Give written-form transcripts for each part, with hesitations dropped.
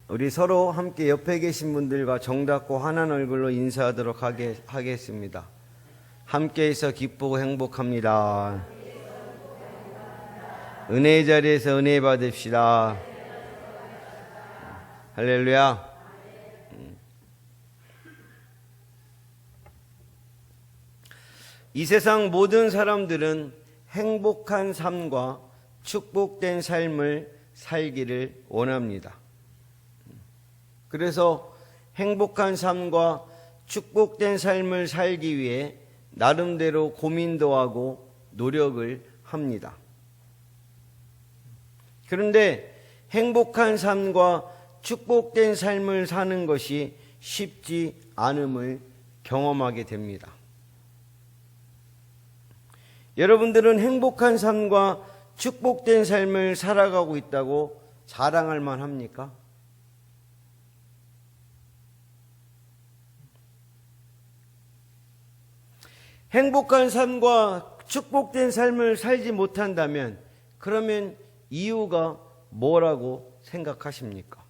우리 서로 함께 옆에 계신 분들과 정답고 환한 얼굴로 인사하도록 하겠습니다. 함께해서 기쁘고 행복합니다. 은혜의 자리에서 은혜 받읍시다. 할렐루야. 이 세상 모든 사람들은 행복한 삶과 축복된 삶을 살기를 원합니다. 그래서 행복한 삶과 축복된 삶을 살기 위해 나름대로 고민도 하고 노력을 합니다. 그런데 행복한 삶과 축복된 삶을 사는 것이 쉽지 않음을 경험하게 됩니다. 여러분들은 행복한 삶과 축복된 삶을 살아가고 있다고 자랑할 만합니까? 행복한 삶과 축복된 삶을 살지 못한다면 그러면 이유가 뭐라고 생각하십니까?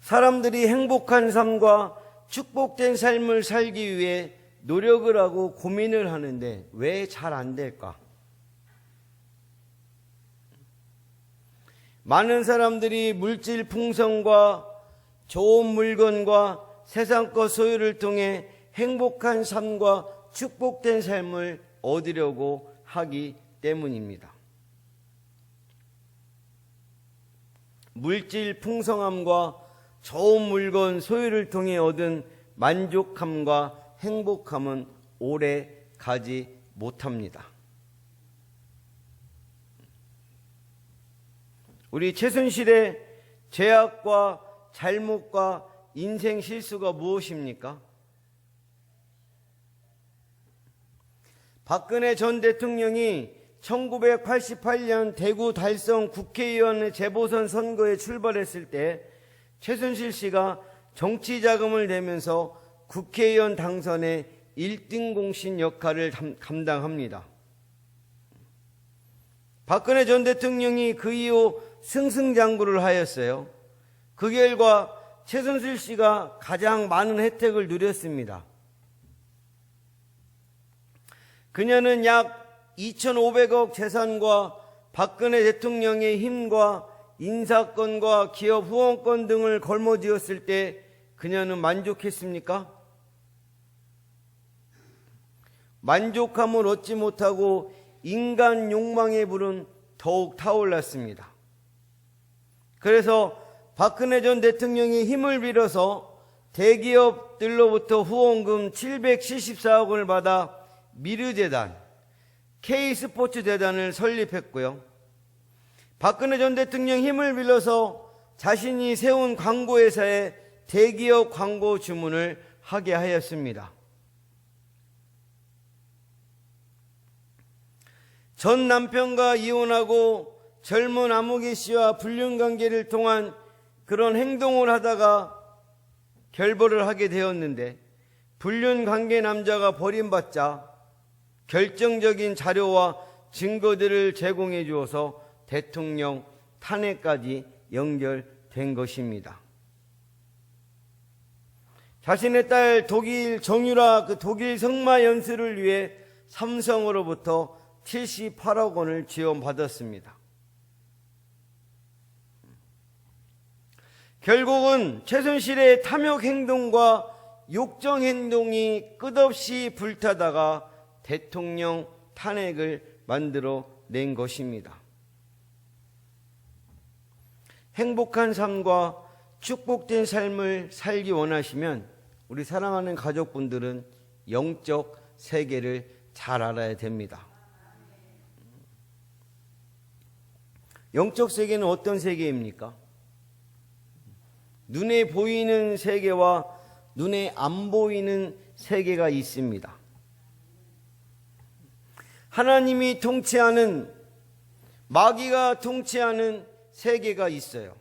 사람들이 행복한 삶과 축복된 삶을 살기 위해 노력을 하고 고민을 하는데 왜 잘 안 될까? 많은 사람들이 물질 풍성과 좋은 물건과 세상 것 소유를 통해 행복한 삶과 축복된 삶을 얻으려고 하기 때문입니다. 물질 풍성함과 좋은 물건 소유를 통해 얻은 만족함과 행복함은 오래 가지 못합니다. 우리 최순실의 죄악과 잘못과 인생 실수가 무엇입니까? 박근혜 전 대통령이 1988년 대구 달성 국회의원 재보선 선거에 출발했을 때 최순실 씨가 정치 자금을 내면서 국회의원 당선의 1등 공신 역할을 감당합니다. 박근혜 전 대통령이 그 이후 승승장구를 하였어요. 그 결과 최순실 씨가 가장 많은 혜택을 누렸습니다. 그녀는 약 2,500억 재산과 박근혜 대통령의 힘과 인사권과 기업 후원권 등을 걸머쥐었을 때 그녀는 만족했습니까? 만족함을 얻지 못하고 인간 욕망의 불은 더욱 타올랐습니다. 그래서 박근혜 전 대통령이 힘을 빌어서 대기업들로부터 후원금 774억 원을 받아 미르재단, K스포츠재단을 설립했고요. 박근혜 전 대통령 힘을 빌려서 자신이 세운 광고회사에 대기업 광고 주문을 하게 하였습니다. 전 남편과 이혼하고 젊은 아무개 씨와 불륜관계를 통한 그런 행동을 하다가 결벌을 하게 되었는데 불륜관계 남자가 버림받자 결정적인 자료와 증거들을 제공해 주어서 대통령 탄핵까지 연결된 것입니다. 자신의 딸 독일 정유라 그 독일 성마 연수를 위해 삼성으로부터 78억 원을 지원받았습니다. 결국은 최순실의 탐욕 행동과 욕정 행동이 끝없이 불타다가 대통령 탄핵을 만들어낸 것입니다. 행복한 삶과 축복된 삶을 살기 원하시면 우리 사랑하는 가족분들은 영적 세계를 잘 알아야 됩니다. 영적 세계는 어떤 세계입니까? 눈에 보이는 세계와 눈에 안 보이는 세계가 있습니다. 하나님이 통치하는, 마귀가 통치하는 세계가 있어요.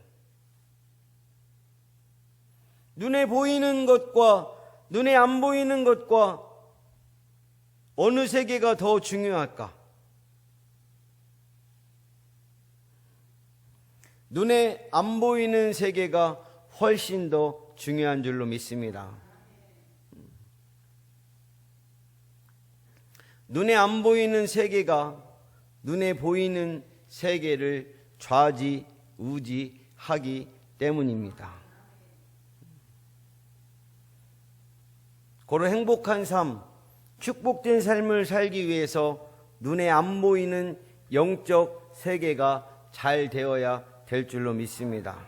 눈에 보이는 것과 눈에 안 보이는 것과 어느 세계가 더 중요할까? 눈에 안 보이는 세계가 훨씬 더 중요한 줄로 믿습니다. 눈에 안 보이는 세계가 눈에 보이는 세계를 좌지우지하기 때문입니다. 그런 행복한 삶, 축복된 삶을 살기 위해서 눈에 안 보이는 영적 세계가 잘 되어야 될 줄로 믿습니다.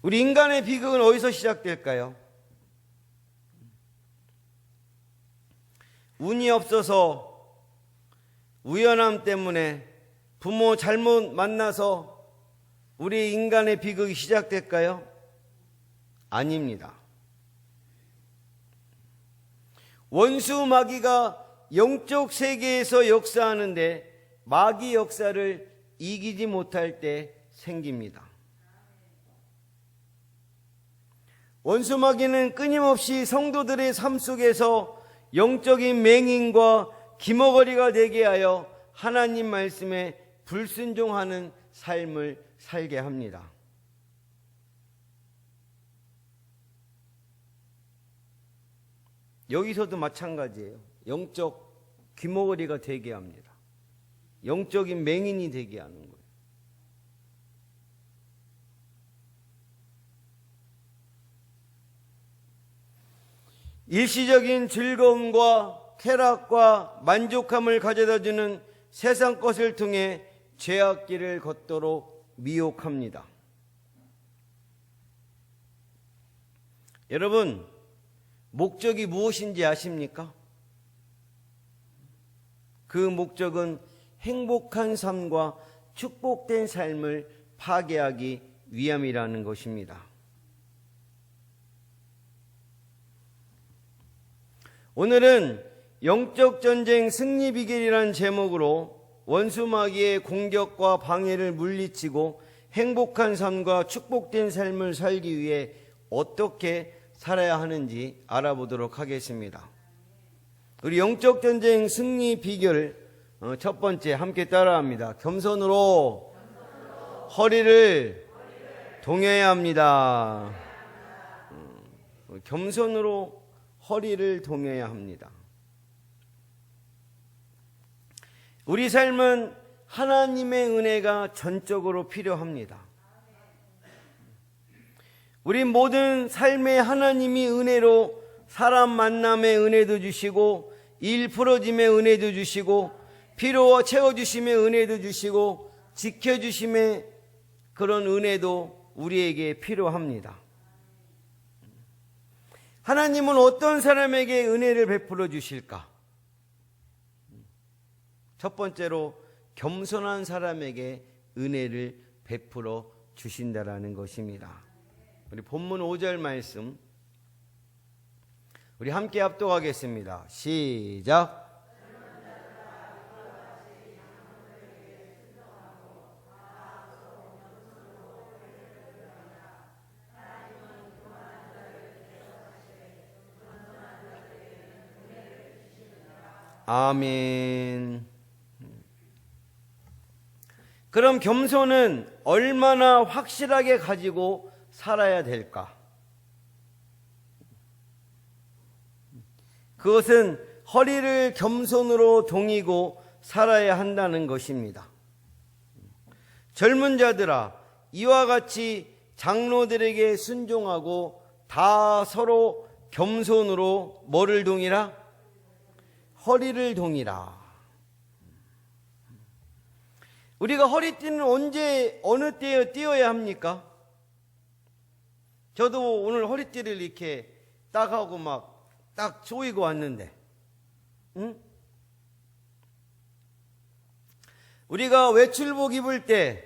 우리 인간의 비극은 어디서 시작될까요? 운이 없어서, 우연함 때문에, 부모 잘못 만나서 우리 인간의 비극이 시작될까요? 아닙니다. 원수 마귀가 영적 세계에서 역사하는데 마귀 역사를 이기지 못할 때 생깁니다. 원수 마귀는 끊임없이 성도들의 삶 속에서 영적인 맹인과 기머거리가 되게 하여 하나님 말씀에 불순종하는 삶을 살게 합니다. 여기서도 마찬가지예요. 영적 귀머거리가 되게 합니다. 영적인 맹인이 되게 하는 거예요. 일시적인 즐거움과 쾌락과 만족함을 가져다주는 세상 것을 통해 죄악길을 걷도록 미혹합니다. 여러분, 목적이 무엇인지 아십니까? 그 목적은 행복한 삶과 축복된 삶을 파괴하기 위함이라는 것입니다. 오늘은 영적 전쟁 승리 비결이라는 제목으로 원수 마귀의 공격과 방해를 물리치고 행복한 삶과 축복된 삶을 살기 위해 어떻게 살아야 하는지 알아보도록 하겠습니다. 우리 영적 전쟁 승리 비결 첫 번째 함께 따라합니다. 겸손으로 허리를 동여야 합니다. 겸손으로 허리를 동여야 합니다. 우리 삶은 하나님의 은혜가 전적으로 필요합니다. 우리 모든 삶에 하나님이 은혜로 사람 만남의 은혜도 주시고 일 풀어짐의 은혜도 주시고 필요 채워주심의 은혜도 주시고 지켜주심의 그런 은혜도 우리에게 필요합니다. 하나님은 어떤 사람에게 은혜를 베풀어 주실까? 첫 번째로 겸손한 사람에게 은혜를 베풀어 주신다라는 것입니다. 우리 본문 5절 말씀 우리 함께 합독하겠습니다. 시작. 아멘. 그럼 겸손은 얼마나 확실하게 가지고 살아야 될까? 그것은 허리를 겸손으로 동이고 살아야 한다는 것입니다. 젊은 자들아, 이와 같이 장로들에게 순종하고 다 서로 겸손으로 뭐를 동이라? 허리를 동이라. 우리가 허리띠는 언제 어느 때에 띄어야 합니까? 저도 오늘 허리띠를 이렇게 딱 하고 막 딱 조이고 왔는데, 응? 우리가 외출복 입을 때,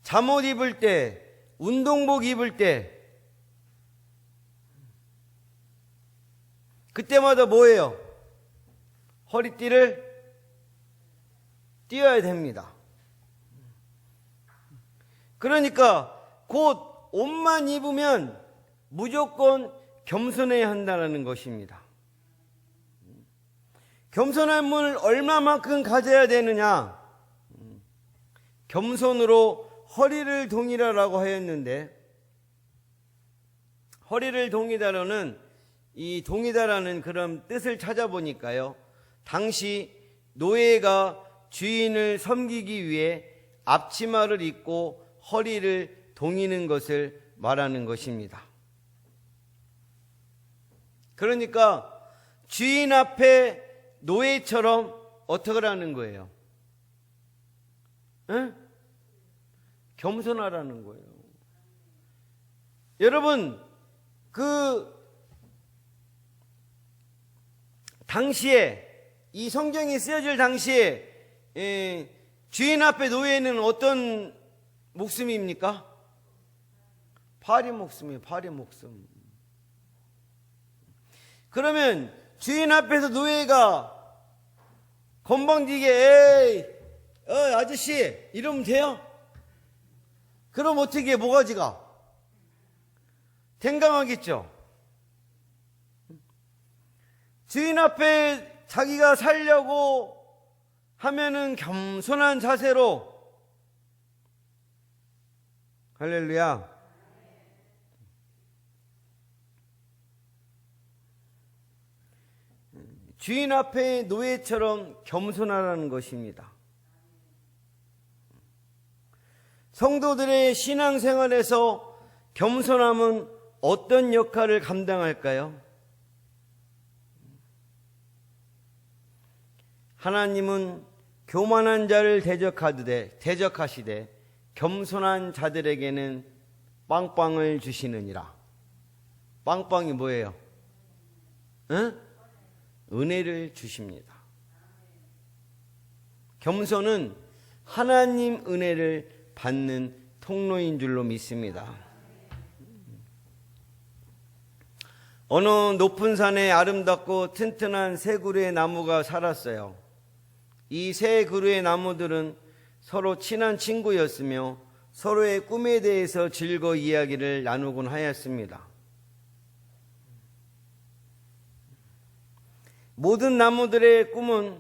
잠옷 입을 때, 운동복 입을 때, 그때마다 뭐예요? 허리띠를 띄어야 됩니다. 그러니까 곧 옷만 입으면 무조건 겸손해야 한다는 것입니다. 겸손함을 얼마만큼 가져야 되느냐? 겸손으로 허리를 동이라라고 하였는데, 허리를 동이다라는 이 동이다라는 그런 뜻을 찾아보니까요, 당시 노예가 주인을 섬기기 위해 앞치마를 입고 허리를 동이는 것을 말하는 것입니다. 그러니까 주인 앞에 노예처럼 어떻게 하는 거예요? 에? 겸손하라는 거예요. 여러분, 그 당시에, 이 성경이 쓰여질 당시에 주인 앞에 노예는 어떤 목숨입니까? 파리 목숨이에요. 파리 목숨. 그러면 주인 앞에서 노예가 건방지게 에이 아저씨 이러면 돼요? 그럼 어떻게 모가지가 댕강하겠죠. 주인 앞에 자기가 살려고 하면은 겸손한 자세로, 할렐루야, 주인 앞에 노예처럼 겸손하라는 것입니다. 성도들의 신앙생활에서 겸손함은 어떤 역할을 감당할까요? 하나님은 교만한 자를 대적하시되 겸손한 자들에게는 빵빵을 주시느니라. 빵빵이 뭐예요? 응? 은혜를 주십니다. 겸손은 하나님 은혜를 받는 통로인 줄로 믿습니다. 어느 높은 산에 아름답고 튼튼한 세 그루의 나무가 살았어요. 이 세 그루의 나무들은 서로 친한 친구였으며 서로의 꿈에 대해서 즐거이 이야기를 나누곤 하였습니다. 모든 나무들의 꿈은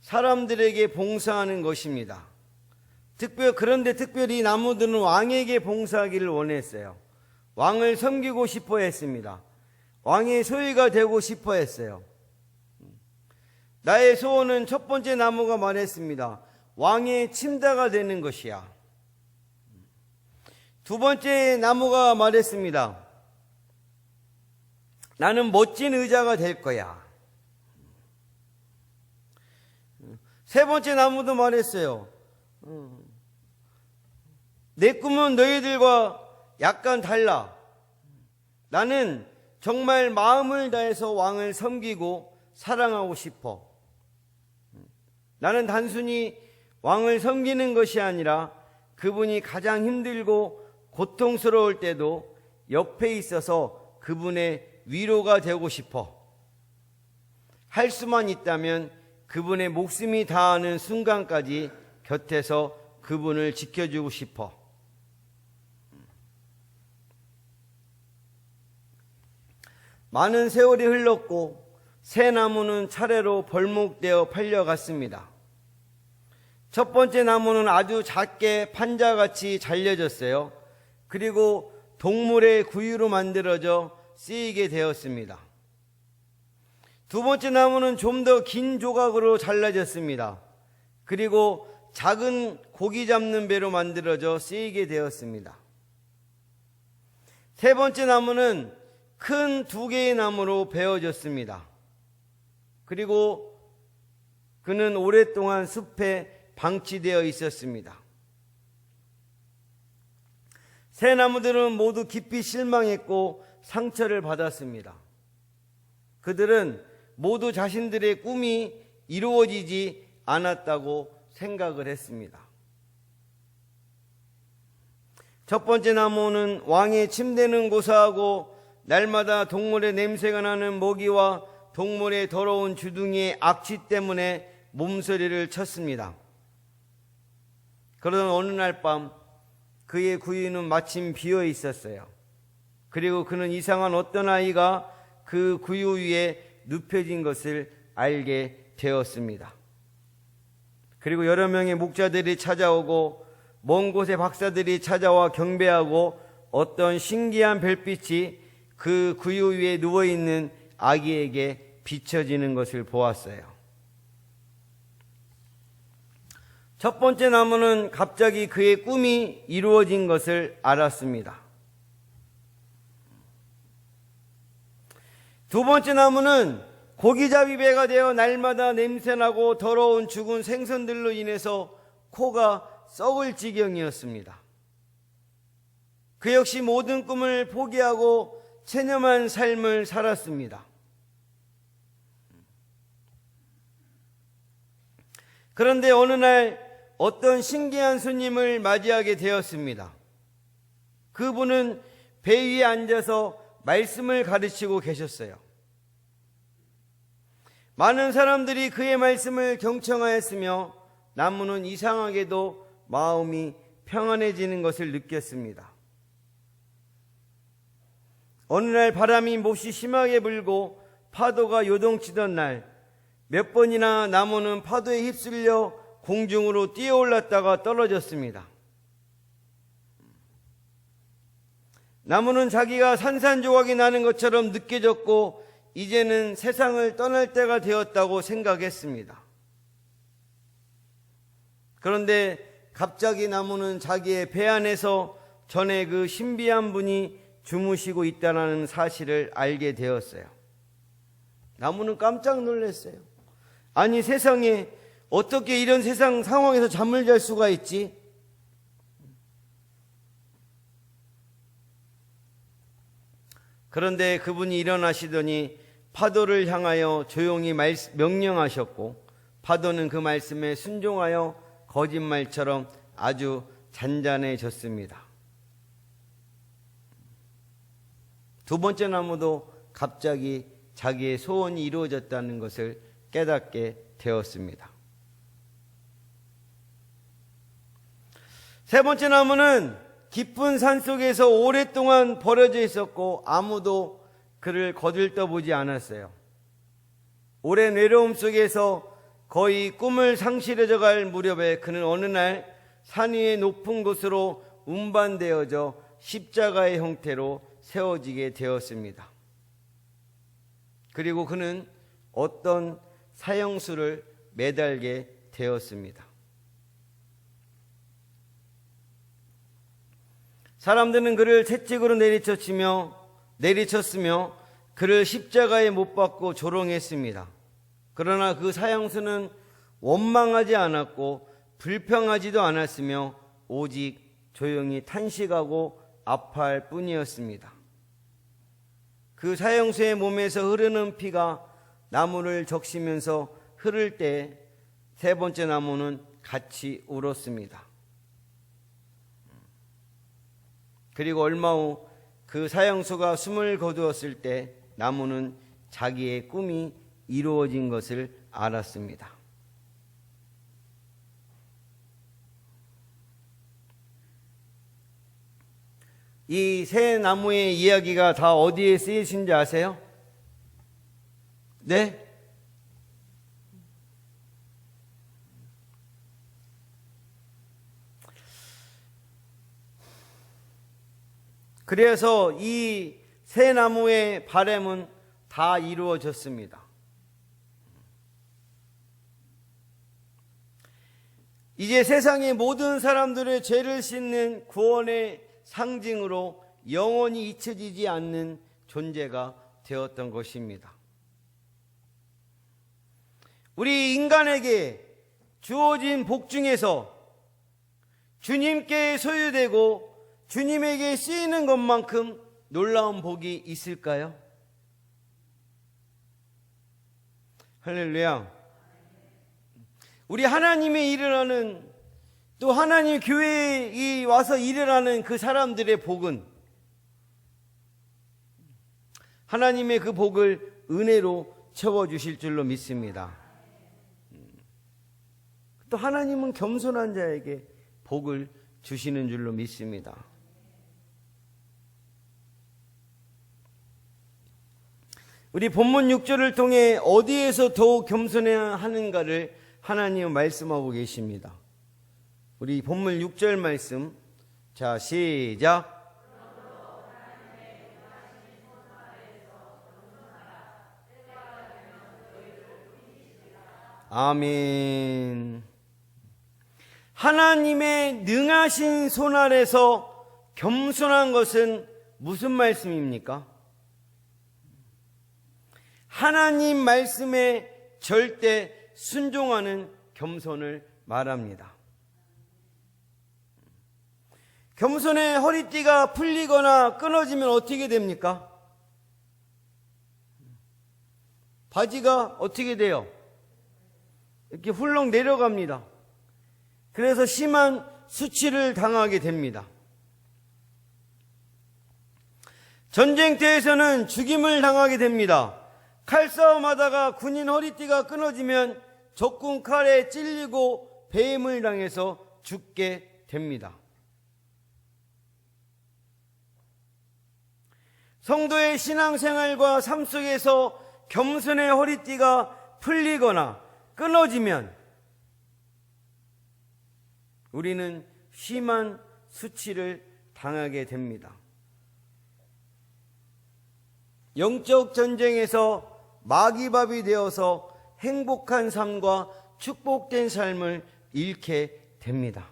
사람들에게 봉사하는 것입니다. 그런데 특별히 나무들은 왕에게 봉사하기를 원했어요. 왕을 섬기고 싶어 했습니다. 왕의 소유가 되고 싶어 했어요. 나의 소원은 첫 번째 나무가 말했습니다. 왕의 침대가 되는 것이야. 두 번째 나무가 말했습니다. 나는 멋진 의자가 될 거야. 세 번째 나무도 말했어요. 내 꿈은 너희들과 약간 달라. 나는 정말 마음을 다해서 왕을 섬기고 사랑하고 싶어. 나는 단순히 왕을 섬기는 것이 아니라 그분이 가장 힘들고 고통스러울 때도 옆에 있어서 그분의 위로가 되고 싶어. 할 수만 있다면 그분의 목숨이 다하는 순간까지 곁에서 그분을 지켜주고 싶어. 많은 세월이 흘렀고 새 나무는 차례로 벌목되어 팔려갔습니다. 첫 번째 나무는 아주 작게 판자같이 잘려졌어요. 그리고 동물의 구유로 만들어져 쓰이게 되었습니다. 두 번째 나무는 좀 더 긴 조각으로 잘라졌습니다. 그리고 작은 고기 잡는 배로 만들어져 쓰이게 되었습니다. 세 번째 나무는 큰 두 개의 나무로 베어졌습니다. 그리고 그는 오랫동안 숲에 방치되어 있었습니다. 새 나무들은 모두 깊이 실망했고 상처를 받았습니다. 그들은 모두 자신들의 꿈이 이루어지지 않았다고 생각을 했습니다. 첫 번째 나무는 왕의 침대는 고사하고 날마다 동물의 냄새가 나는 모기와 동물의 더러운 주둥이의 악취 때문에 몸서리를 쳤습니다. 그러던 어느 날 밤 그의 구유는 마침 비어 있었어요. 그리고 그는 이상한 어떤 아이가 그 구유 위에 눕혀진 것을 알게 되었습니다. 그리고 여러 명의 목자들이 찾아오고 먼 곳의 박사들이 찾아와 경배하고 어떤 신기한 별빛이 그 구유 위에 누워있는 아기에게 비춰지는 것을 보았어요. 첫 번째 나무는 갑자기 그의 꿈이 이루어진 것을 알았습니다. 두 번째 나무는 고기잡이 배가 되어 날마다 냄새나고 더러운 죽은 생선들로 인해서 코가 썩을 지경이었습니다. 그 역시 모든 꿈을 포기하고 체념한 삶을 살았습니다. 그런데 어느 날 어떤 신기한 손님을 맞이하게 되었습니다. 그분은 배 위에 앉아서 말씀을 가르치고 계셨어요. 많은 사람들이 그의 말씀을 경청하였으며 나무는 이상하게도 마음이 평안해지는 것을 느꼈습니다. 어느 날 바람이 몹시 심하게 불고 파도가 요동치던 날 몇 번이나 나무는 파도에 휩쓸려 공중으로 뛰어올랐다가 떨어졌습니다. 나무는 자기가 산산조각이 나는 것처럼 느껴졌고 이제는 세상을 떠날 때가 되었다고 생각했습니다. 그런데 갑자기 나무는 자기의 배 안에서 전에 그 신비한 분이 주무시고 있다는 사실을 알게 되었어요. 나무는 깜짝 놀랐어요. 아니, 세상에 어떻게 이런 세상 상황에서 잠을 잘 수가 있지? 그런데 그분이 일어나시더니 파도를 향하여 조용히 명령하셨고 파도는 그 말씀에 순종하여 거짓말처럼 아주 잔잔해졌습니다. 두 번째 나무도 갑자기 자기의 소원이 이루어졌다는 것을 깨닫게 되었습니다. 세 번째 나무는 깊은 산속에서 오랫동안 버려져 있었고 아무도 그를 거들떠보지 않았어요. 오랜 외로움 속에서 거의 꿈을 상실해져 갈 무렵에 그는 어느 날 산 위의 높은 곳으로 운반되어져 십자가의 형태로 세워지게 되었습니다. 그리고 그는 어떤 사형수를 매달게 되었습니다. 사람들은 그를 채찍으로 내리쳤으며 그를 십자가에 못 박고 조롱했습니다. 그러나 그 사형수는 원망하지 않았고 불평하지도 않았으며 오직 조용히 탄식하고 아파할 뿐이었습니다. 그 사형수의 몸에서 흐르는 피가 나무를 적시면서 흐를 때 세 번째 나무는 같이 울었습니다. 그리고 얼마 후 그 사형수가 숨을 거두었을 때 나무는 자기의 꿈이 이루어진 것을 알았습니다. 이 세 나무의 이야기가 다 어디에 쓰이신지 아세요? 네? 그래서 이 세 나무의 바람은 다 이루어졌습니다. 이제 세상의 모든 사람들의 죄를 씻는 구원의 상징으로 영원히 잊혀지지 않는 존재가 되었던 것입니다. 우리 인간에게 주어진 복 중에서 주님께 소유되고 주님에게 쓰이는 것만큼 놀라운 복이 있을까요? 할렐루야. 우리 하나님의 일을 하는, 또 하나님 교회에 와서 일을 하는 그 사람들의 복은 하나님의 그 복을 은혜로 채워주실 줄로 믿습니다. 또 하나님은 겸손한 자에게 복을 주시는 줄로 믿습니다. 우리 본문 6절을 통해 어디에서 더욱 겸손해야 하는가를 하나님은 말씀하고 계십니다. 우리 본문 6절 말씀, 자 시작. 아멘. 하나님의 능하신 손 아래서 겸손한 것은 무슨 말씀입니까? 하나님 말씀에 절대 순종하는 겸손을 말합니다. 겸손의 허리띠가 풀리거나 끊어지면 어떻게 됩니까? 바지가 어떻게 돼요? 이렇게 훌렁 내려갑니다. 그래서 심한 수치를 당하게 됩니다. 전쟁터에서는 죽임을 당하게 됩니다. 칼싸움하다가 군인 허리띠가 끊어지면 적군 칼에 찔리고 배임을 당해서 죽게 됩니다. 성도의 신앙생활과 삶 속에서 겸손의 허리띠가 풀리거나 끊어지면 우리는 심한 수치를 당하게 됩니다. 영적 전쟁에서 마귀밥이 되어서 행복한 삶과 축복된 삶을 잃게 됩니다.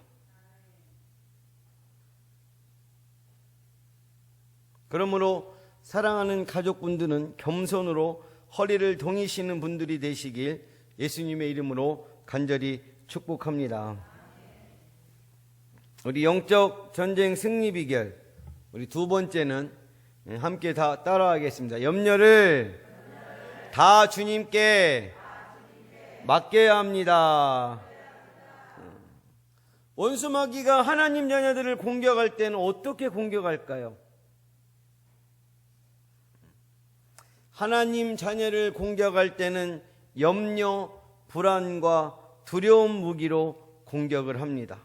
그러므로 사랑하는 가족분들은 겸손으로 허리를 동이시는 분들이 되시길 예수님의 이름으로 간절히 축복합니다. 우리 영적 전쟁 승리 비결, 우리 두 번째는 함께 다 따라하겠습니다. 염려를 다 주님께 맡겨야 합니다. 원수 마귀가 하나님 자녀들을 공격할 때는 어떻게 공격할까요? 하나님 자녀를 공격할 때는 염려, 불안과 두려움 무기로 공격을 합니다.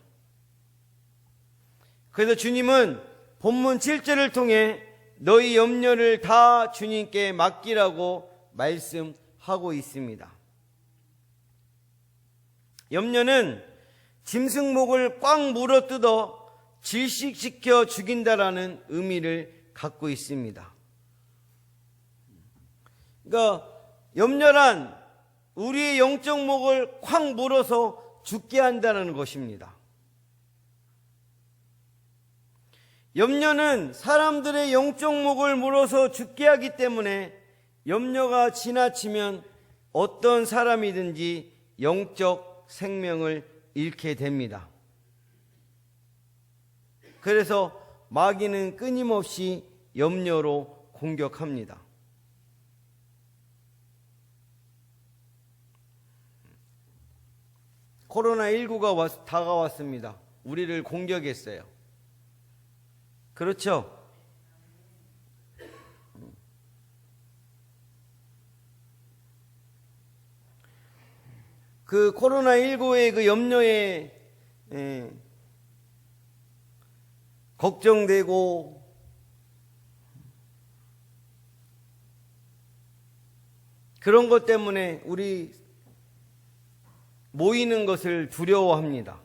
그래서 주님은 본문 7절을 통해 너희 염려를 다 주님께 맡기라고 말씀하고 있습니다. 염려는 짐승목을 꽉 물어뜯어 질식시켜 죽인다라는 의미를 갖고 있습니다. 그러니까 염려란 우리의 영적 목을 콱 물어서 죽게 한다는 것입니다. 염려는 사람들의 영적 목을 물어서 죽게 하기 때문에 염려가 지나치면 어떤 사람이든지 영적 생명을 잃게 됩니다. 그래서 마귀는 끊임없이 염려로 공격합니다. 코로나19가 다가왔습니다. 우리를 공격했어요. 그렇죠? 그 코로나19의 그 염려에 걱정되고 그런 것 때문에 우리 모이는 것을 두려워합니다.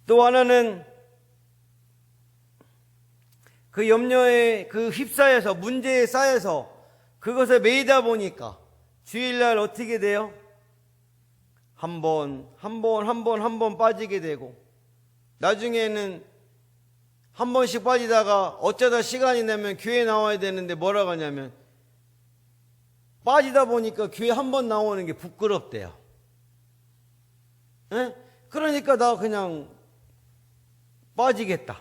또 하나는 그 염려에 그 휩싸여서 문제에 쌓여서 그것에 매이다 보니까 주일날 어떻게 돼요? 한 번 빠지게 되고 나중에는 한 번씩 빠지다가 어쩌다 시간이 나면 교회 나와야 되는데 뭐라고 하냐면 빠지다 보니까 교회 한 번 나오는 게 부끄럽대요. 에? 그러니까 나 그냥 빠지겠다.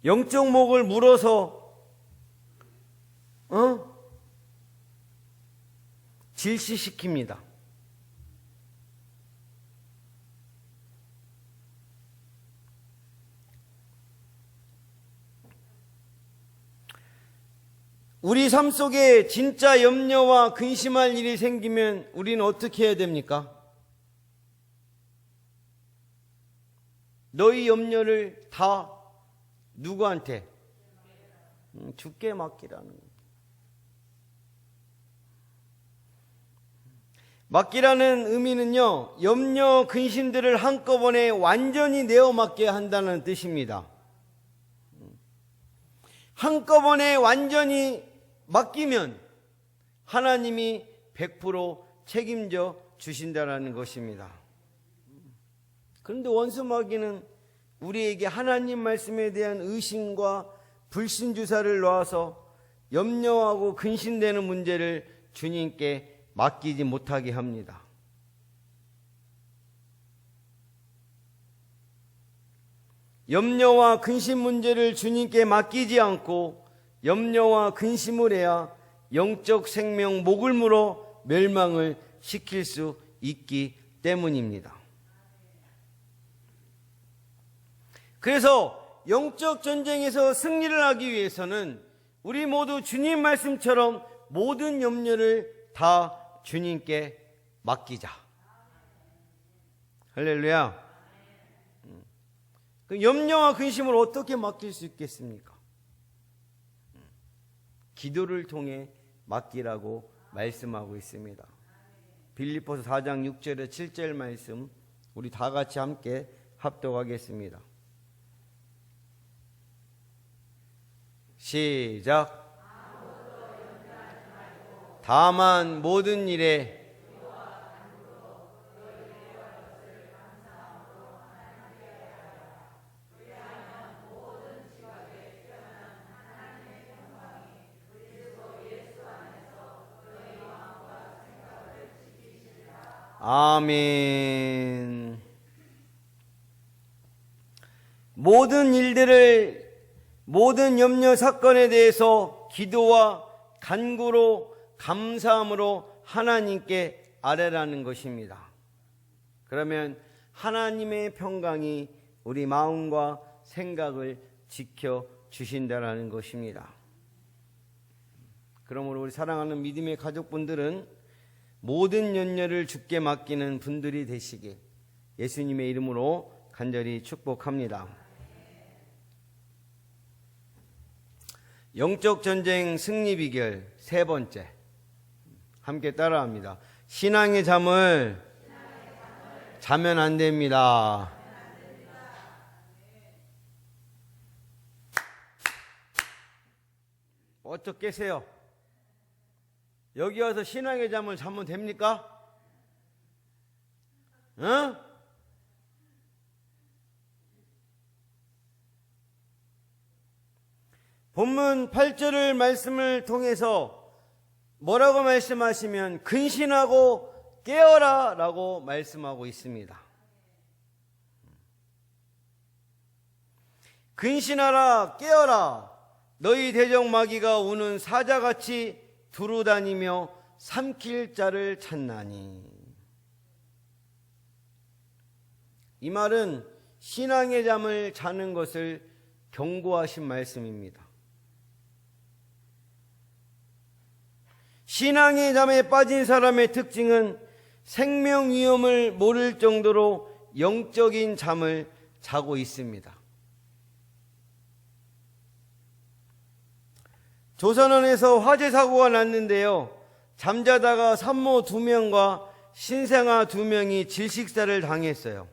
영적 목을 물어서 질시시킵니다. 우리 삶 속에 진짜 염려와 근심할 일이 생기면 우리는 어떻게 해야 됩니까? 너희 염려를 다 누구한테? 주께 맡기라는 거예요. 맡기라는 의미는요, 염려, 근심들을 한꺼번에 완전히 내어 맡게 한다는 뜻입니다. 한꺼번에 완전히 맡기면 하나님이 100% 책임져 주신다라는 것입니다. 그런데 원수 마귀는 우리에게 하나님 말씀에 대한 의심과 불신 주사를 놓아서 염려하고 근심되는 문제를 주님께 맡기지 못하게 합니다. 염려와 근심 문제를 주님께 맡기지 않고 염려와 근심을 해야 영적 생명 목을 물어 멸망을 시킬 수 있기 때문입니다. 그래서 영적 전쟁에서 승리를 하기 위해서는 우리 모두 주님 말씀처럼 모든 염려를 다 주님께 맡기자. 할렐루야. 그 염려와 근심을 어떻게 맡길 수 있겠습니까? 기도를 통해 맡기라고 말씀하고 있습니다. 빌립보서 4장 6절에 7절 말씀 우리 다 같이 함께 합독하겠습니다. 시작. 다만 모든 일에 아멘. 모든 일들을, 모든 염려 사건에 대해서 기도와 간구로 감사함으로 하나님께 아뢰라는 것입니다. 그러면 하나님의 평강이 우리 마음과 생각을 지켜주신다라는 것입니다. 그러므로 우리 사랑하는 믿음의 가족분들은 모든 염려를 주께 맡기는 분들이 되시길 예수님의 이름으로 간절히 축복합니다. 영적 전쟁 승리 비결 세 번째, 함께 따라합니다. 신앙의 잠을 자면 안 됩니다. 어떻게 깨세요? 여기 와서 신앙의 잠을 자면 됩니까? 본문 8절을 말씀을 통해서 뭐라고 말씀하시면 근신하고 깨어라 라고 말씀하고 있습니다. 근신하라 깨어라, 너희 대적마귀가 우는 사자같이 두루다니며 삼킬 자를 찾나니. 이 말은 신앙의 잠을 자는 것을 경고하신 말씀입니다. 신앙의 잠에 빠진 사람의 특징은 생명 위험을 모를 정도로 영적인 잠을 자고 있습니다. 조선원에서 화재 사고가 났는데요, 잠자다가 산모 2명과 신생아 2명이 질식사를 당했어요.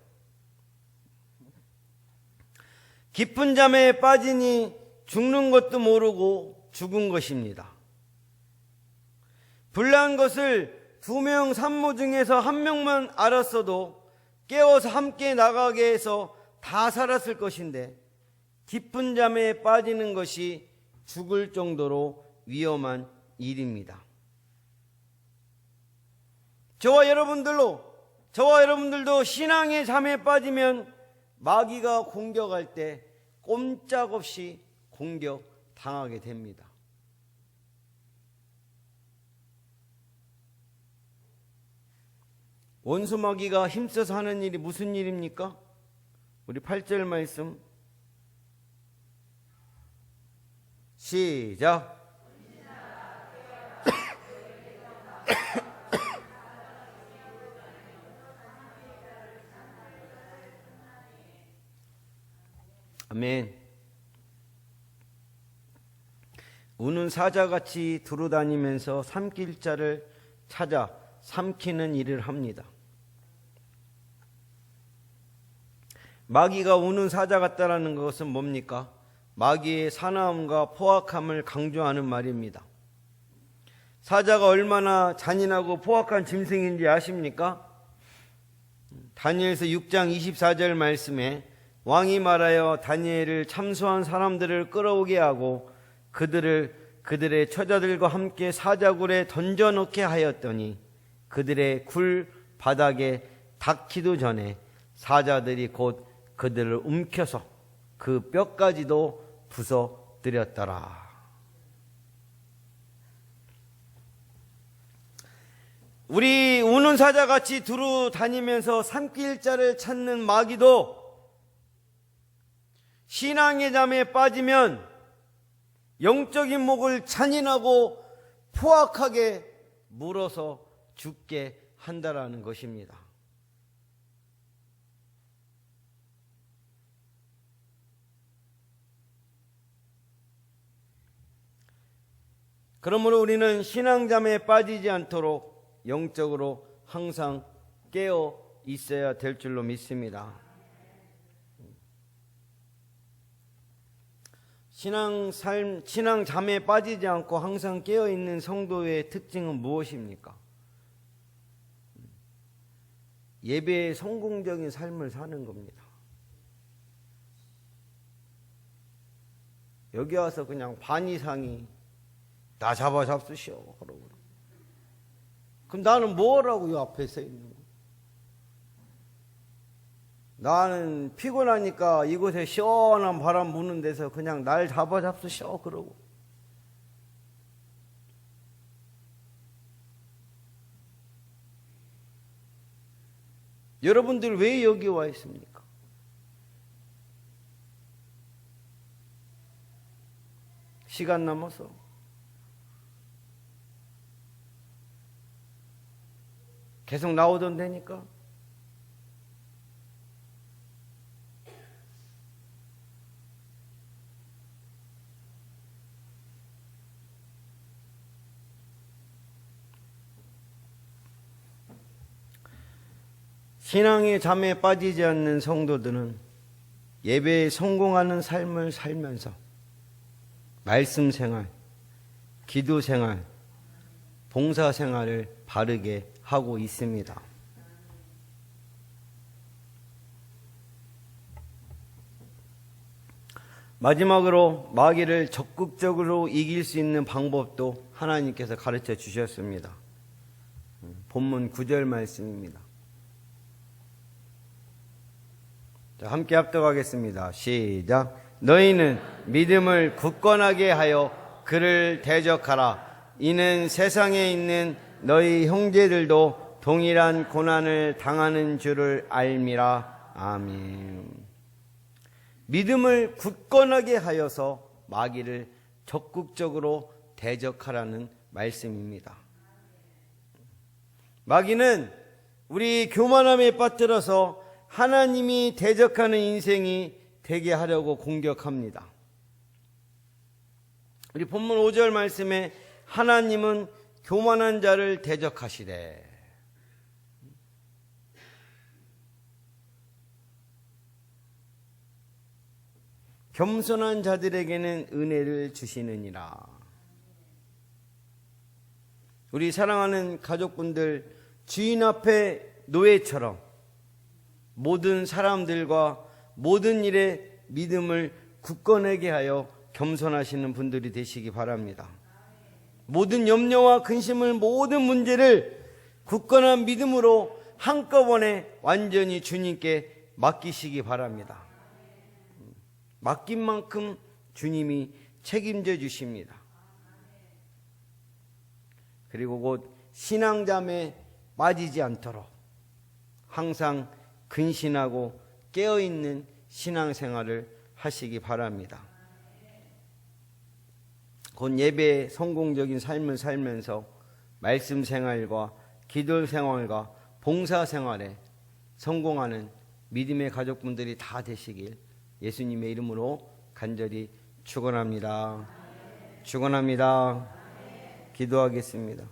깊은 잠에 빠지니 죽는 것도 모르고 죽은 것입니다. 불난 것을 2명 산모 중에서 1명만 알았어도 깨워서 함께 나가게 해서 다 살았을 것인데, 깊은 잠에 빠지는 것이 죽을 정도로 위험한 일입니다. 저와 여러분들도 신앙의 잠에 빠지면 마귀가 공격할 때 꼼짝없이 공격당하게 됩니다. 원수 마귀가 힘써서 하는 일이 무슨 일입니까? 우리 8절 말씀 시작. 우는 사자같이 두루다니면서 삼킬 자를 찾아 삼키는 일을 합니다. 마귀가 우는 사자 같다라는 것은 뭡니까? 마귀의 사나움과 포악함을 강조하는 말입니다. 사자가 얼마나 잔인하고 포악한 짐승인지 아십니까? 다니엘서 6장 24절 말씀에 왕이 말하여 다니엘을 참소한 사람들을 끌어오게 하고 그들의 처자들과 함께 사자굴에 던져놓게 하였더니 그들의 굴 바닥에 닿기도 전에 사자들이 곧 그들을 움켜서 그 뼈까지도 부숴뜨렸더라. 우리 우는 사자같이 두루 다니면서 삼킬 자를 찾는 마귀도 신앙의 잠에 빠지면 영적인 목을 잔인하고 포악하게 물어서 죽게 한다라는 것입니다. 그러므로 우리는 신앙잠에 빠지지 않도록 영적으로 항상 깨어 있어야 될 줄로 믿습니다. 신앙잠에 빠지지 않고 항상 깨어 있는 성도의 특징은 무엇입니까? 예배의 성공적인 삶을 사는 겁니다. 여기 와서 그냥 반 이상이 나 잡수시오 그러고, 그럼 나는 뭐라고 이 앞에 서 있는 거야? 나는 피곤하니까 이곳에 시원한 바람 부는 데서 그냥 날 잡수시오 그러고, 여러분들 왜 여기 와 있습니까? 시간 남아서. 계속 나오던 데니까. 신앙의 잠에 빠지지 않는 성도들은 예배에 성공하는 삶을 살면서 말씀 생활, 기도 생활, 봉사 생활을 바르게 하고 있습니다. 마지막으로 마귀를 적극적으로 이길 수 있는 방법도 하나님께서 가르쳐 주셨습니다. 본문 9절 말씀입니다. 자, 함께 합독하겠습니다. 시작. 너희는 믿음을 굳건하게 하여 그를 대적하라. 이는 세상에 있는 너희 형제들도 동일한 고난을 당하는 줄을 알미라. 아멘. 믿음을 굳건하게 하여서 마귀를 적극적으로 대적하라는 말씀입니다. 마귀는 우리 교만함에 빠뜨려서 하나님이 대적하는 인생이 되게 하려고 공격합니다. 우리 본문 5절 말씀에 하나님은 교만한 자를 대적하시되, 겸손한 자들에게는 은혜를 주시느니라. 우리 사랑하는 가족분들, 주인 앞에 노예처럼 모든 사람들과 모든 일에 믿음을 굳건하게 하여 겸손하시는 분들이 되시기 바랍니다. 모든 염려와 근심을, 모든 문제를 굳건한 믿음으로 한꺼번에 완전히 주님께 맡기시기 바랍니다. 맡긴 만큼 주님이 책임져 주십니다. 그리고 곧 신앙잠에 빠지지 않도록 항상 근신하고 깨어있는 신앙생활을 하시기 바랍니다. 곧 예배의 성공적인 삶을 살면서 말씀 생활과 기도 생활과 봉사 생활에 성공하는 믿음의 가족분들이 다 되시길 예수님의 이름으로 간절히 축원합니다. 축원합니다. 기도하겠습니다.